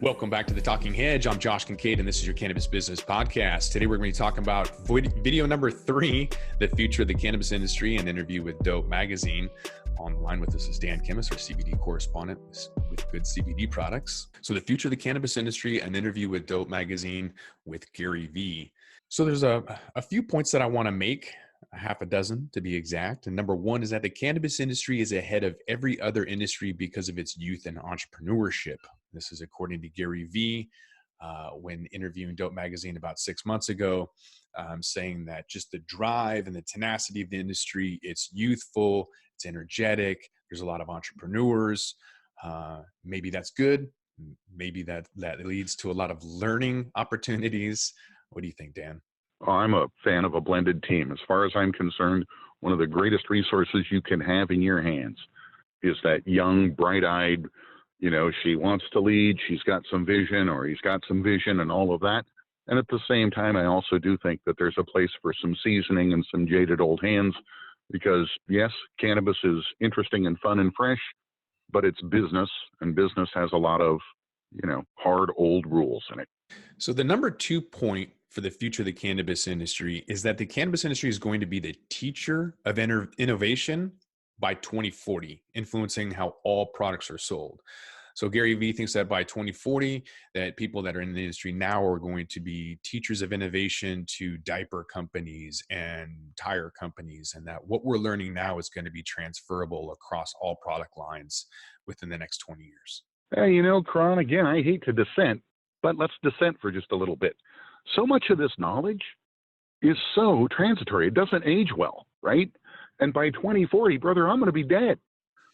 Welcome back to the Talking Hedge. I'm Josh Kincaid, and this is your Cannabis Business Podcast. Today, we're going to be talking about video number 3, the future of the cannabis industry, an interview with Dope Magazine. On the line with us is Dan Kimmis, our CBD correspondent with good CBD products. So the future of the cannabis industry, an interview with Dope Magazine with Gary V. So there's a few points that I want to make, a half a dozen to be exact. And number one is that the cannabis industry is ahead of every other industry because of its youth and entrepreneurship. This is according to Gary V. When interviewing Dope Magazine about 6 months ago, saying that just the drive and the tenacity of the industry, it's youthful, it's energetic, there's a lot of entrepreneurs. Maybe that's good. Maybe that leads to a lot of learning opportunities. What do you think, Dan? I'm a fan of a blended team. As far as I'm concerned, one of the greatest resources you can have in your hands is that young, bright-eyed, she wants to lead, she's got some vision, or he's got some vision and all of that. And at the same time, I also do think that there's a place for some seasoning and some jaded old hands because, yes, cannabis is interesting and fun and fresh, but it's business, and business has a lot of, hard old rules in it. So the number 2 point for the future of the cannabis industry is that the cannabis industry is going to be the teacher of innovation by 2040, influencing how all products are sold. So Gary V thinks that by 2040, that people that are in the industry now are going to be teachers of innovation to diaper companies and tire companies, and that what we're learning now is going to be transferable across all product lines within the next 20 years. Hey, Kron, again, I hate to dissent, but let's dissent for just a little bit. So much of this knowledge is so transitory. It doesn't age well, right? And by 2040, brother, I'm going to be dead.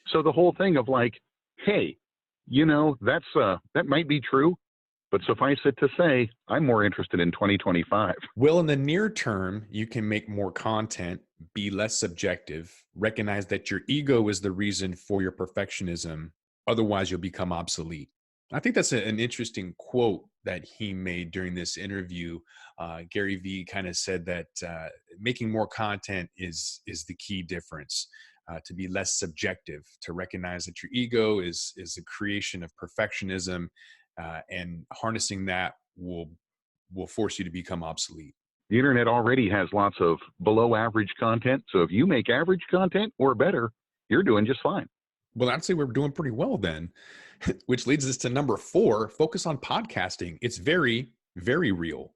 So the whole thing of like, hey, that might be true, but suffice it to say, I'm more interested in 2025. Well, in the near term, you can make more content, be less subjective, recognize that your ego is the reason for your perfectionism. Otherwise, you'll become obsolete. I think that's an interesting quote that he made during this interview. Gary V kind of said that making more content is the key difference. To be less subjective, to recognize that your ego is the creation of perfectionism, and harnessing that will force you to become obsolete. The internet already has lots of below average content. So if you make average content or better, you're doing just fine. Well, I'd say we're doing pretty well then, which leads us to number 4, focus on podcasting. It's very, very real.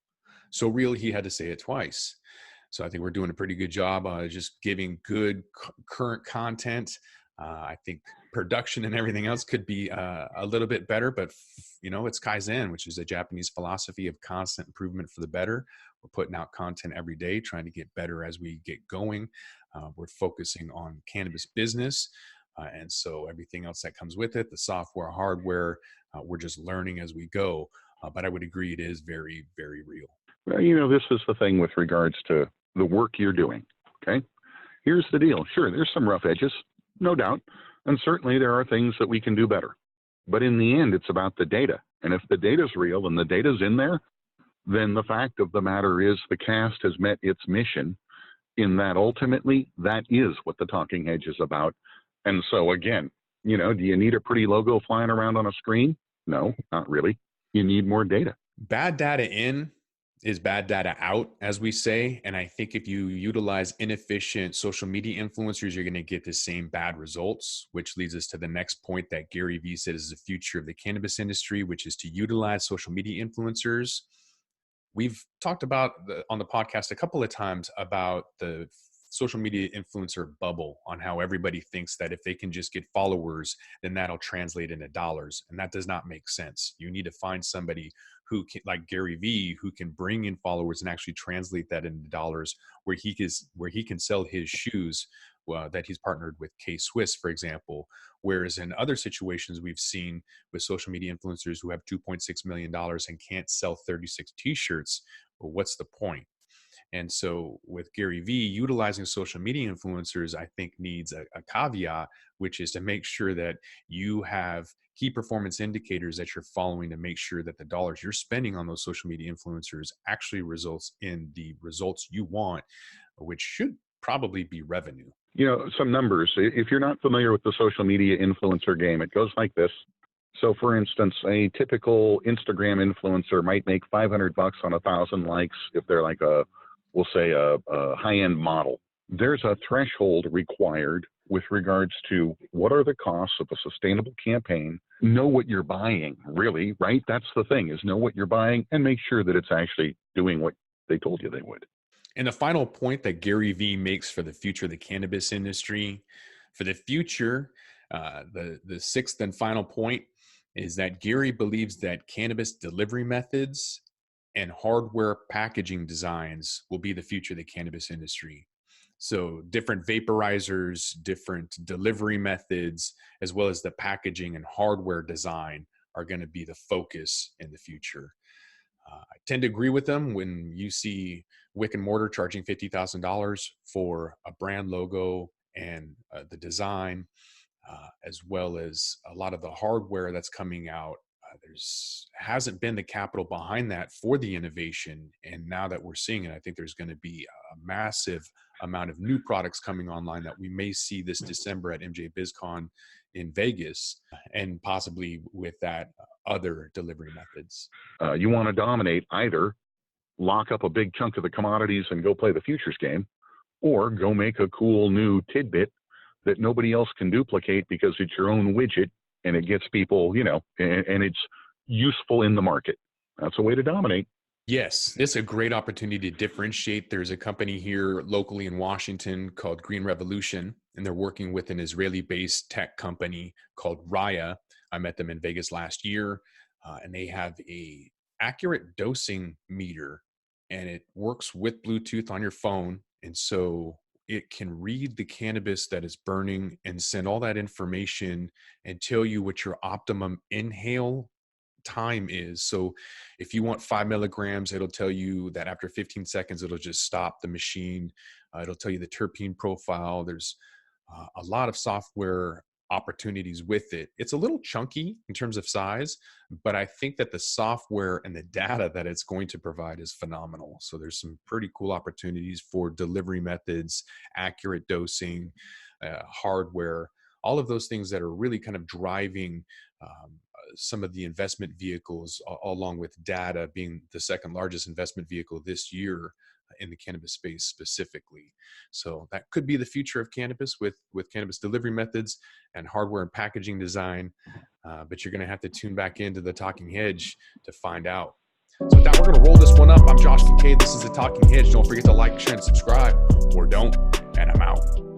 So real, he had to say it twice. So I think we're doing a pretty good job just giving good current content. I think production and everything else could be a little bit better, but it's Kaizen, which is a Japanese philosophy of constant improvement for the better. We're putting out content every day, trying to get better as we get going. We're focusing on cannabis business. And so everything else that comes with it, the software, hardware, we're just learning as we go. But I would agree it is very, very real. Well, this is the thing with regards to the work you're doing, okay? Here's the deal. Sure, there's some rough edges, no doubt. And certainly there are things that we can do better. But in the end, it's about the data. And if the data's real and the data's in there, then the fact of the matter is the cast has met its mission in that ultimately that is what the Talking Hedge is about. And so again, do you need a pretty logo flying around on a screen? No, not really. You need more data. Bad data in is bad data out, as we say. And I think if you utilize inefficient social media influencers, you're going to get the same bad results, which leads us to the next point that Gary V said is the future of the cannabis industry, which is to utilize social media influencers. We've talked about on the podcast a couple of times about the social media influencer bubble, on how everybody thinks that if they can just get followers, then that'll translate into dollars. And that does not make sense. You need to find somebody who can, like Gary V, who can bring in followers and actually translate that into dollars, where he can sell his shoes that he's partnered with K-Swiss, for example. Whereas in other situations we've seen with social media influencers who have $2.6 million and can't sell 36 t-shirts, well, what's the point? And so with Gary V, utilizing social media influencers, I think needs a caveat, which is to make sure that you have key performance indicators that you're following to make sure that the dollars you're spending on those social media influencers actually results in the results you want, which should probably be revenue. Some numbers. If you're not familiar with the social media influencer game, it goes like this. So, for instance, a typical Instagram influencer might make $500 on 1,000 likes if they're like we'll say a high-end model. There's a threshold required with regards to what are the costs of a sustainable campaign. Know what you're buying, really, right? That's the thing, is know what you're buying and make sure that it's actually doing what they told you they would. And the final point that Gary Vee makes for the future of the cannabis industry, for the future, the sixth and final point is that Gary believes that cannabis delivery methods and hardware packaging designs will be the future of the cannabis industry. So different vaporizers, different delivery methods, as well as the packaging and hardware design are going to be the focus in the future. I tend to agree with them when you see Wick and Mortar charging $50,000 for a brand logo and the design, as well as a lot of the hardware that's coming out. There's hasn't been the capital behind that for the innovation. And now that we're seeing it, I think there's going to be a massive amount of new products coming online that we may see this December at MJ BizCon in Vegas, and possibly with that other delivery methods. You want to dominate, either lock up a big chunk of the commodities and go play the futures game, or go make a cool new tidbit that nobody else can duplicate because it's your own widget and it gets people, and it's useful in the market. That's a way to dominate. Yes, it's a great opportunity to differentiate. There's a company here locally in Washington called Green Revolution, and they're working with an Israeli-based tech company called Raya. I met them in Vegas last year, and they have a accurate dosing meter, and it works with Bluetooth on your phone. And so it can read the cannabis that is burning and send all that information and tell you what your optimum inhale time is. So if you want 5 milligrams, it'll tell you that after 15 seconds, it'll just stop the machine. It'll tell you the terpene profile. There's a lot of software opportunities with it. It's a little chunky in terms of size, but I think that the software and the data that it's going to provide is phenomenal. So there's some pretty cool opportunities for delivery methods, accurate dosing, hardware, all of those things that are really kind of driving some of the investment vehicles, along with data being the second largest investment vehicle this year in the cannabis space specifically. So that could be the future of cannabis with cannabis delivery methods and hardware and packaging design. But you're going to have to tune back into the Talking Hedge to find out. So with that, we're going to roll this one up. I'm Josh Kincaid. This is the Talking Hedge. Don't forget to like, share, and subscribe, or don't, and I'm out.